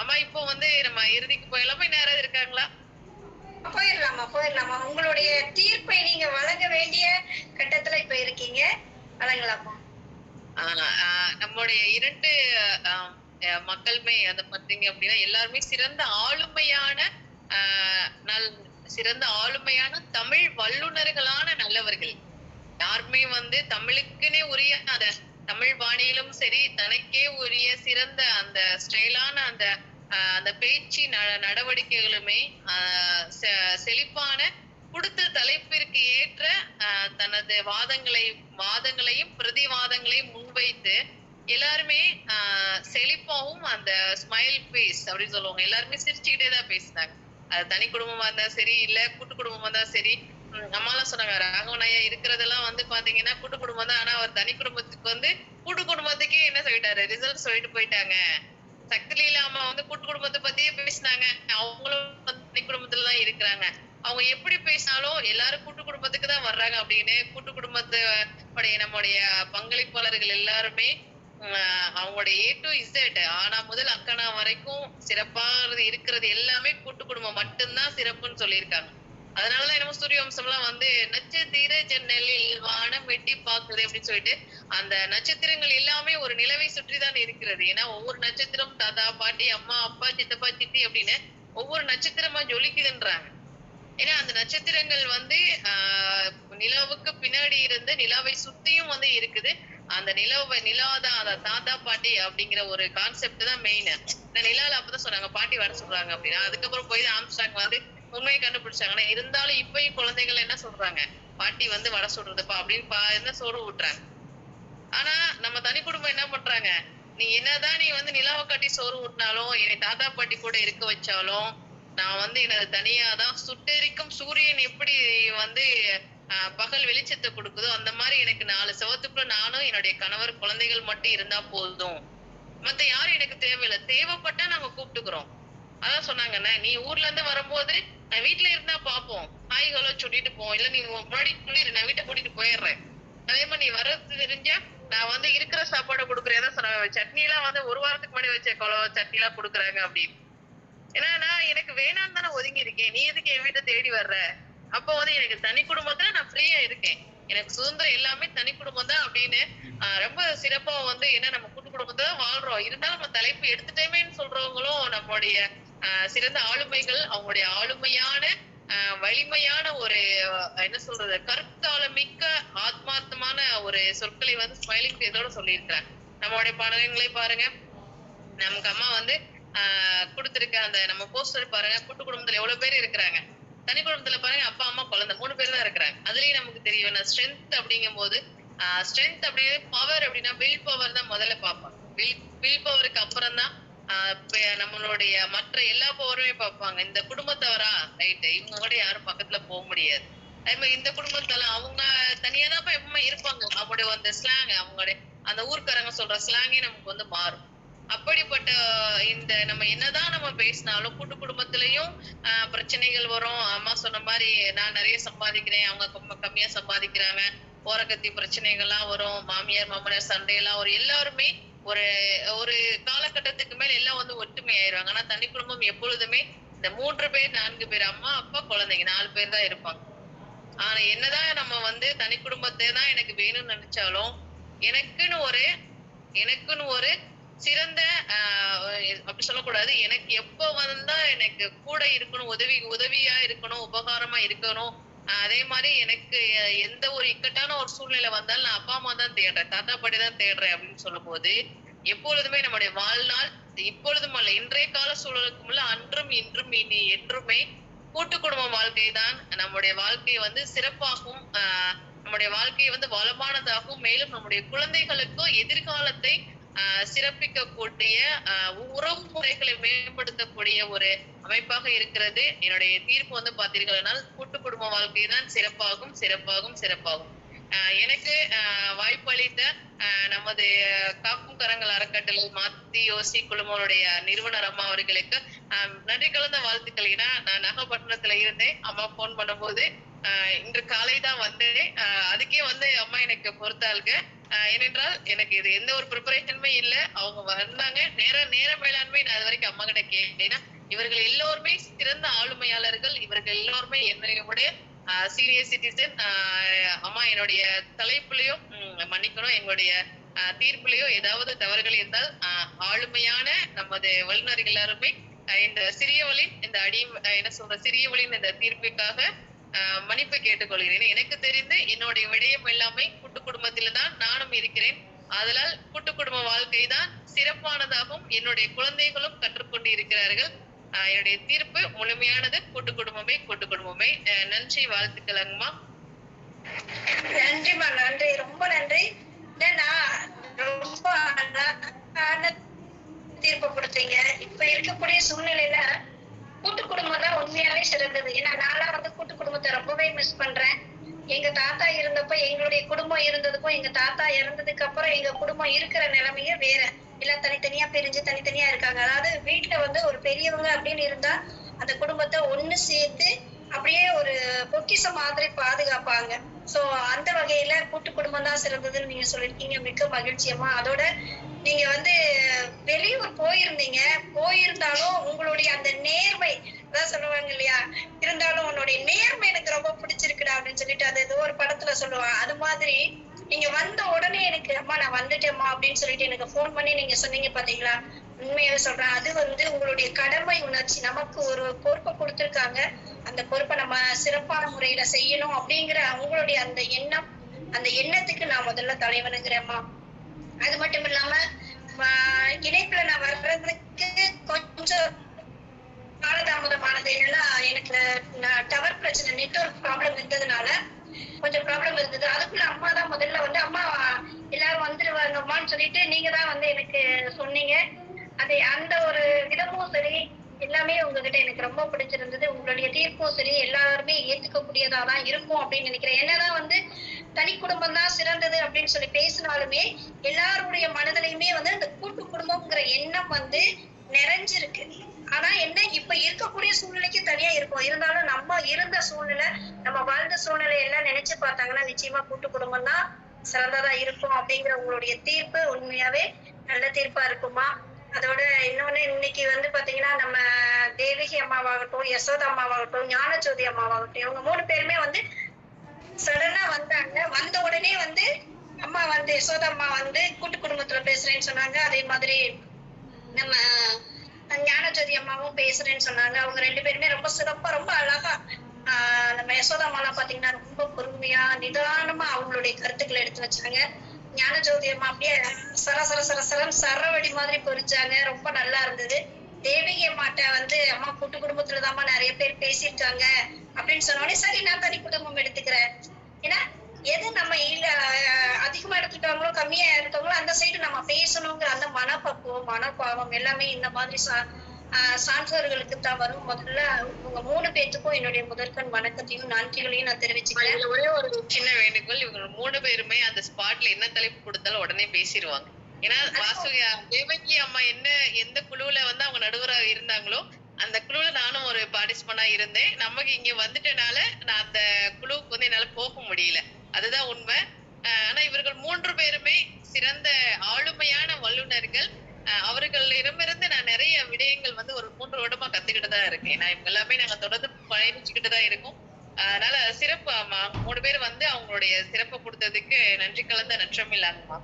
அம்மா இப்போ வந்து நம்ம இறுதிக்கு போயிடலாமா? இன்னும் யாராவது இருக்காங்களா? போயிடலாமா. உங்களுடைய தீர்ப்பை நீங்க வழங்க வேண்டிய கட்டத்துல இப்ப இருக்கீங்க. வழங்கலாமா? நம்முடைய 2 மக்களுமே அத பார்த்தீங்க அப்படின்னா, எல்லாருமே அ நல் சிறந்த ஆளுமையான தமிழ் வல்லுனர்களான நல்லவர்கள். யாருமே வந்து தமிழுக்குன்னே உரிய அந்த தமிழ் பாணியிலும் சரி, தனக்கே உரிய சிறந்த அந்த ஸ்டைலான அந்த பேச்சு நடவடிக்கைகளுமே அ செ செழிப்பான குடுத்த தலைப்பிற்கு ஏற்ற தனது வாதங்களையும் பிரதிவாதங்களையும் முன்வைத்து எல்லாருமே செழிப்பாவும் அந்த ஸ்மைல் ஃபேஸ் அப்படின்னு சொல்லுவாங்க. எல்லாருமே சிரிச்சுக்கிட்டே தான் பேசினாங்க. அது தனி குடும்பமா இருந்தா சரி, இல்ல கூட்டு குடும்பமா இருந்தா சரி. அம்மாலாம் சொன்னாங்க, ராகவன் ஐயா இருக்கிறதெல்லாம் வந்து பாத்தீங்கன்னா கூட்டு குடும்பம் தான். ஆனா அவர் தனி குடும்பத்துக்கு வந்து கூட்டு குடும்பத்துக்கே என்ன சொல்லிட்டாரு, ரிசல்ட் சொல்லிட்டு போயிட்டாங்க. சக்திலீலா அம்மா வந்து கூட்டு குடும்பத்தை பத்தியே பேசினாங்க. அவங்களும் வந்து தனி குடும்பத்துல தான் இருக்கிறாங்க. அவங்க எப்படி பேசினாலும் எல்லாரும் கூட்டு குடும்பத்துக்கு தான் வர்றாங்க அப்படின்னு கூட்டு குடும்பத்து நம்முடைய பங்களிப்பாளர்கள் எல்லாருமே அவங்களுடைய A to Z ஆனா முதல் அக்கனா வரைக்கும் சிறப்பா இருக்கிறது எல்லாமே கூட்டு குடும்பம் மட்டும்தான் சிறப்புன்னு சொல்லியிருக்காங்க. அதனாலதான் என்னமோ சூரிய வம்சம்லாம் வந்து நட்சத்திர ஜன்னலில் வானம் வெட்டி பாக்குது அப்படின்னு சொல்லிட்டு அந்த நட்சத்திரங்கள் எல்லாமே ஒரு நிலவை சுற்றிதான் இருக்கிறது. ஏன்னா ஒவ்வொரு நட்சத்திரம் தாத்தா பாட்டி அம்மா அப்பா சித்தப்பா சித்தி அப்படின்னு ஒவ்வொரு நட்சத்திரமா ஜொலிக்குதுன்றாங்க. ஏன்னா அந்த நட்சத்திரங்கள் வந்து நிலாவுக்கு பின்னாடி இருந்து நிலாவை சுத்தியும் வந்து இருக்குது. அந்த நிலாதான் அந்த தாத்தா பாட்டி அப்படிங்கிற ஒரு கான்செப்ட் தான் மெயின். இந்த நிலால அப்பதான் சொன்னாங்க பாட்டி வர சொல்றாங்க அப்படின்னா. அதுக்கப்புறம் போய் ஆம்ஸ்டாங் வந்து உண்மையை கண்டுபிடிச்சாங்க. ஆனா இருந்தாலும் இப்பயும் குழந்தைகள் என்ன சொல்றாங்க, பாட்டி வந்து வர சொல்றதுப்பா அப்படின்னு சோறு ஊட்டுறாங்க. ஆனா நம்ம தனி குடும்பம் என்ன பண்றாங்க, நீ வந்து நிலாவை காட்டி சோறு ஊட்டினாலும் என்னை தாத்தா பாட்டி கூட இருக்க வச்சாலும் நான் வந்து எனது தனியாதான் சுட்டெரிக்கும் சூரியன் எப்படி வந்து பகல் வெளிச்சத்தை கொடுக்குதோ அந்த மாதிரி எனக்கு 4 செவத்துக்குள்ள நானும் என்னுடைய கணவர் குழந்தைகள் மட்டும் இருந்தா போதும். மத்த யாரும் எனக்கு தேவையில்லை. தேவைப்பட்டா நாங்க கூப்பிட்டுக்கிறோம். அதான் சொன்னாங்கண்ணே, நீ ஊர்ல இருந்து வரும்போது நான் வீட்டுல இருந்தா பாப்போம், ஹாய் ஹலோ சொல்லிட்டு போவோம். இல்ல நீ முன்னாடி சொல்லிடு, நான் வீட்டை கூட்டிட்டு போயிடுறேன். அதே மாதிரி நீ வர்றது தெரிஞ்சா நான் வந்து இருக்கிற சாப்பாடை கொடுக்குறேன் தான் சொன்னாங்க. சட்னி எல்லாம் வந்து 1 வாரத்துக்கு முன்னாடி வச்ச சட்னி எல்லாம் கொடுக்குறாங்க அப்படின்னு. ஏன்னா நான் எனக்கு வேணான்னு தானே ஒதுங்கி இருக்கேன். நீ எதுக்கு என் வீட்டை தேடி வர்ற? அப்ப வந்து எனக்கு தனி குடும்பத்துல நான் ஃப்ரீயா இருக்கேன். எனக்கு சுதந்திரம் எல்லாமே தனி குடும்பம் தான் அப்படின்னு ரொம்ப சிறப்பா வந்து என்ன நம்ம கூட்டு குடும்பத்துல தான் வாழ்றோம். இருந்தாலும் நம்ம தலைப்பு எடுத்துட்டேமேன்னு சொல்றவங்களும் நம்மளுடைய சிறந்த ஆளுமைகள். அவங்களுடைய ஆளுமையான வலிமையான ஒரு என்ன சொல்றது, கருத்தாளம் மிக்க ஆத்மார்த்தமான ஒரு சொற்களை வந்து ஸ்மைலிங் ஃபேஸோட சொல்லியிருக்கிறாங்க. நம்மளுடைய பாடல்களை பாருங்க. நமக்கு அம்மா வந்து கொடுத்திருக்க அந்த நம்ம போஸ்டர் பாருங்க. கூட்டு குடும்பத்துல எவ்வளவு பேர் இருக்கிறாங்க. தனி குடும்பத்துல பாருங்க, அப்பா அம்மா குழந்தை 3 பேர் தான் இருக்கிறாங்க. அதுலயும் நமக்கு தெரியும் ஸ்ட்ரென்த் அப்படிங்கும் போது ஸ்ட்ரென்த் அப்படிங்கிறது பவர் அப்படின்னா வில் பவர் தான் முதல்ல பார்ப்பாங்க. வில் பவருக்கு அப்புறம் தான் நம்மளுடைய மற்ற எல்லா பவருமே பார்ப்பாங்க. இந்த குடும்பத்தவரா ரைட், இவங்க கூட யாரும் பக்கத்துல போக முடியாது. அதே மாதிரி இந்த குடும்பத்தால அவங்க தனியா தான் எப்பவுமே இருப்பாங்க. அவங்களுடைய அந்த ஸ்லாங், அவங்களுடைய அந்த ஊர்க்காரங்க சொல்ற ஸ்லாங்கே நமக்கு வந்து மாறும். அப்படிப்பட்ட இந்த நம்ம என்னதான் நம்ம பேசினாலும் கூட்டு குடும்பத்திலயும் பிரச்சனைகள் வரும். அம்மா சொன்ன மாதிரி நான் நிறைய சம்பாதிக்கிறேன், அவங்க கம்மியா சம்பாதிக்கிறாங்க, ஓரகத்தி பிரச்சனைகள்லாம் வரும், மாமியார் மாமனார் சண்டையெல்லாம் வரும். எல்லாருமே ஒரு ஒரு காலகட்டத்துக்கு மேல எல்லாம் வந்து ஒற்றுமை ஆயிடுவாங்க. ஆனா தனி குடும்பம் எப்பொழுதுமே இந்த 3 பேர் 4 பேர் அம்மா அப்பா குழந்தைங்க 4 பேர் தான் இருப்பாங்க. ஆனா என்னதான் நம்ம வந்து தனி குடும்பத்தை தான் எனக்கு வேணும்னு நினைச்சாலும் எனக்குன்னு ஒரு சிறந்த அப்படி சொல்லக்கூடாது. எனக்கு எப்ப வந்தா எனக்கு கூட இருக்கணும், உதவியா இருக்கணும், உபகாரமா இருக்கணும். அதே மாதிரி எனக்கு எந்த ஒரு இக்கட்டான ஒரு சூழ்நிலை வந்தாலும் நான் அப்பா அம்மா தான் தேடுறேன், தாத்தா பாட்டி தான் தேடுறேன் அப்படின்னு சொல்லும் போது எப்பொழுதுமே நம்முடைய வாழ்நாள் இப்பொழுதும் அல்ல, இன்றைய கால சூழலுக்கும் இல்ல, அன்றும் இன்றும் இனி என்றுமே கூட்டு குடும்ப வாழ்க்கை தான் நம்முடைய வாழ்க்கையை வந்து சிறப்பாகவும் நம்முடைய வாழ்க்கையை வந்து வளமானதாகவும் மேலும் நம்முடைய குழந்தைகளுக்கும் எதிர்காலத்தை சிறப்பிக்கக்கூடிய உறவு முறைகளை மேம்படுத்தக்கூடிய ஒரு அமைப்பாக இருக்கிறது. என்னுடைய தீர்ப்பு வந்து பார்த்தீர்கள் கூட்டு குடும்ப வாழ்க்கை தான் சிறப்பாகும் சிறப்பாகும் சிறப்பாகும். எனக்கு வாய்ப்பு அளித்த நமது காக்கும் கரங்கள் அறக்கட்டளை மாத்தி யோசி குழுமங்களுடைய நிறுவனர் அம்மா அவர்களுக்கு நன்றி கலந்த வாழ்த்துக்கள். ஏன்னா நான் நாகப்பட்டினத்துல இருந்தேன். அம்மா போன் பண்ணும்போது இன்று காலை தான் வந்தேன். அதுக்கே வந்து அம்மா எனக்கு பொறுத்தாளுங்க ஏனென்றால் எனக்கு இது எந்த ஒரு ப்ரிப்பரேஷனுமே இல்ல. அவங்க வந்தாங்க. நேர மேலாண்மை நான் இது வரைக்கும் அம்மா கிட்ட கேட்டேன். இவர்கள் எல்லோருமே சிறந்த ஆளுமையாளர்கள். இவர்கள் எல்லோருமே என்னுடைய சீனியர் சிட்டிசன். அம்மா என்னுடைய தலைப்புலயும் மன்னிக்கணும், எங்களுடைய தீர்ப்புலயோ ஏதாவது தவறுகள் இருந்தால் ஆளுமையான நமது வல்லுநர்கள் எல்லாருமே இந்த சிறியவளின் இந்த என்ன சொல்ற சிறியவளின் இந்த தீர்ப்புக்காக மன்னிப்பு கேட்டுக்கொள்கிறேன். எனக்கு தெரிந்து என்னுடைய விடயம் எல்லாமே கூட்டு குடும்பத்தில தான் நானும் இருக்கிறேன். ஆதலால் கூட்டு குடும்ப வாழ்க்கை தான் சிறப்பானதாகவும் என்னுடைய குழந்தைகளும் கற்றுக்கொண்டு இருக்கிறார்கள். என்னுடைய தீர்ப்பு முழுமையானது கூட்டு குடும்பமே. நன்றி, வாழ்த்துக்கள் அம்மா. நன்றிமா, நன்றி, ரொம்ப நன்றி. ரொம்ப அழகான தீர்ப்பு கொடுத்தீங்க. இப்ப இருக்கக்கூடிய சூழ்நிலையில கூட்டு குடும்பம் தான் உண்மையாவே சிறந்தது. ஏன்னா நான்லாம் வந்து கூட்டு குடும்பத்தை ரொம்பவே மிஸ் பண்றேன். எங்க தாத்தா இருந்தப்ப எங்களுடைய குடும்பம் இருந்ததுக்கும் எங்க தாத்தா இறந்ததுக்கு அப்புறம் எங்க குடும்பம் இருக்கிற நிலைமையே வேற. எல்லாம் தனித்தனியா பிரிஞ்சு தனித்தனியா இருக்காங்க. அதாவது வீட்டுல வந்து ஒரு பெரியவங்க அப்படின்னு இருந்தா அந்த குடும்பத்தை ஒண்ணு சேர்த்து அப்படியே ஒரு பொக்கிஷம் மாதிரி பாதுகாப்பாங்க. சோ அந்த வகையில கூட்டு குடும்பம் தான் சிறந்ததுன்னு நீங்க சொல்லிருக்கீங்க. மிக்க மகிழ்ச்சியம்மா. அதோட நீங்க வந்து வெளியூர் போயிருந்தாலும் உங்களுடைய அந்த நேர்மை, அதான் சொல்லுவாங்க இல்லையா, இருந்தாலும் உன்னுடைய நேர்மை எனக்கு ரொம்ப பிடிச்சிருக்குடா அப்படின்னு சொல்லிட்டு அது ஏதோ ஒரு படத்துல சொல்லுவாங்க. அது மாதிரி நீங்க வந்த உடனே எனக்கு அம்மா நான் வந்துட்டேம்மா அப்படின்னு சொல்லிட்டு எனக்கு போன் பண்ணி நீங்க சொன்னீங்க பாத்தீங்களா, உண்மையாவே சொல்றேன். அது வந்து உங்களுடைய கடமை உணர்ச்சி. நமக்கு ஒரு பொறுப்பை கொடுத்திருக்காங்க, அந்த பொறுப்பை நம்ம சிறப்பான முறையில செய்யணும் அப்படிங்கிற உங்களுடைய அந்த எண்ணம், அந்த எண்ணத்துக்கு நான் முதல்ல தலைவனுங்கிறேம்மா. அது மட்டும் இல்லாம இணைப்புல நான் வர்றதுக்கு கொஞ்சம் காலதாமதமானது எல்லாம் எனக்கு டவர் பிரச்சனை, நெட்வொர்க் ப்ராப்ளம் இருந்ததுனால கொஞ்சம் ப்ராப்ளம் இருந்தது. அதுக்குள்ள அம்மா தான் முதல்ல வந்து அம்மா எல்லாரும் வந்துருவாங்கம்மான்னு சொல்லிட்டு நீங்க தான் வந்து எனக்கு சொன்னீங்க. அது அந்த ஒரு விதமும் சரி, எல்லாமே உங்ககிட்ட எனக்கு ரொம்ப பிடிச்சிருந்தது. உங்களுடைய தீர்ப்பும் சரி எல்லாருமே ஏத்துக்கக்கூடியதாதான் இருக்கும் அப்படின்னு நினைக்கிறேன். என்னதான் வந்து தனி குடும்பம் தான் சிறந்தது அப்படின்னு சொல்லி பேசினாலுமே எல்லாருடைய மனதிலையுமே வந்து அந்த கூட்டு குடும்பம்ங்கிற எண்ணம் வந்து நிறைஞ்சிருக்கு. ஆனா என்ன, இப்ப இருக்கக்கூடிய சூழ்நிலைக்கு தனியா இருக்கும். இருந்தாலும் நம்ம இருந்த சூழ்நிலை, நம்ம வாழ்ந்த சூழ்நிலை எல்லாம் நினைச்சு பார்த்தாங்கன்னா நிச்சயமா கூட்டு குடும்பம் தான் சிறந்ததா இருக்கும் அப்படிங்கிற உங்களுடைய தீர்ப்பு உண்மையாவே நல்ல தீர்ப்பா இருக்குமா. அதோட இன்னொன்னு, இன்னைக்கு வந்து பாத்தீங்கன்னா நம்ம தேவகி அம்மாவாகட்டும், யசோதா அம்மாவாகட்டும், ஞானஜோதி அம்மாவாகட்டும், இவங்க 3 பேருமே வந்து சடனா வந்தாங்க. வந்த உடனே வந்து அம்மா வந்து யசோதா அம்மா வந்து கூட்டு குடும்பத்துல பேசுறேன்னு சொன்னாங்க. அதே மாதிரி நம்ம ஞானஜோதி அம்மாவும் பேசுறேன்னு சொன்னாங்க. அவங்க 2 பேருமே ரொம்ப சிறப்பா ரொம்ப அழகா நம்ம யசோதா அம்மா எல்லாம் பாத்தீங்கன்னா ரொம்ப பொறுமையா நிதானமா அவங்களுடைய கருத்துக்களை எடுத்து வச்சாங்க. ஞானஜோதி அம்மா அப்படியே சரவடி மாதிரி பொறிச்சாங்க. ரொம்ப நல்லா இருந்தது. தேவகி அம்மாட்ட வந்து அம்மா கூட்டு குடும்பத்துலதாம்மா நிறைய பேர் பேசியிருக்காங்க அப்படின்னு சொன்னோடனே சரி நான் தனி குடும்பம் எடுத்துக்கிறேன். ஏன்னா எது நம்ம இல்ல அதிகமா எடுத்துட்டாங்களோ கம்மியா எடுத்தாங்களோ அந்த சைடு நம்ம பேசணுங்கிற அந்த மனப்பாவம் எல்லாமே இந்த மாதிரி சான்றோர்களுக்கு தான் வரும். முதல்ல உங்க 3 பேத்துக்கும் என்னுடைய முதற்கண் வணக்கத்தையும் நன்றிகளையும் நான் தெரிவிச்சுக்கிறேன். ஒரே ஒரு சின்ன வேண்டுகோள், இவங்க 3 பேருமே அந்த ஸ்பாட்ல என்ன தலைப்பு கொடுத்தாலும் உடனே பேசிடுவாங்க. ஏன்னா தேவகி அம்மா எந்த குழுவுல வந்து அவங்க நடுவராக இருந்தாங்களோ அந்த குழுவுல நானும் ஒரு பார்ட்டிசிபெண்டா இருந்தேன். நமக்கு இங்க வந்துட்டனால நான் அந்த குழுவுக்கு வந்து என்னால போக முடியல, அதுதான் உண்மை. ஆனா இவர்கள் 3 பேருமே சிறந்த ஆளுமையான வல்லுநர்கள். அவர்களிடமிருந்து நான் நிறைய விடயங்கள் வந்து ஒரு 3 வருடமா கத்துக்கிட்டு தான் இருக்கேன். நான் இவங்க எல்லாமே நாங்க தொடர்ந்து பயணிச்சுக்கிட்டு தான் இருக்கோம். அதனால சிறப்பு 3 பேர் வந்து அவங்களுடைய சிறப்பை கொடுத்ததுக்கு நன்றி கலந்த நன்றமில்லாங்கம்மா.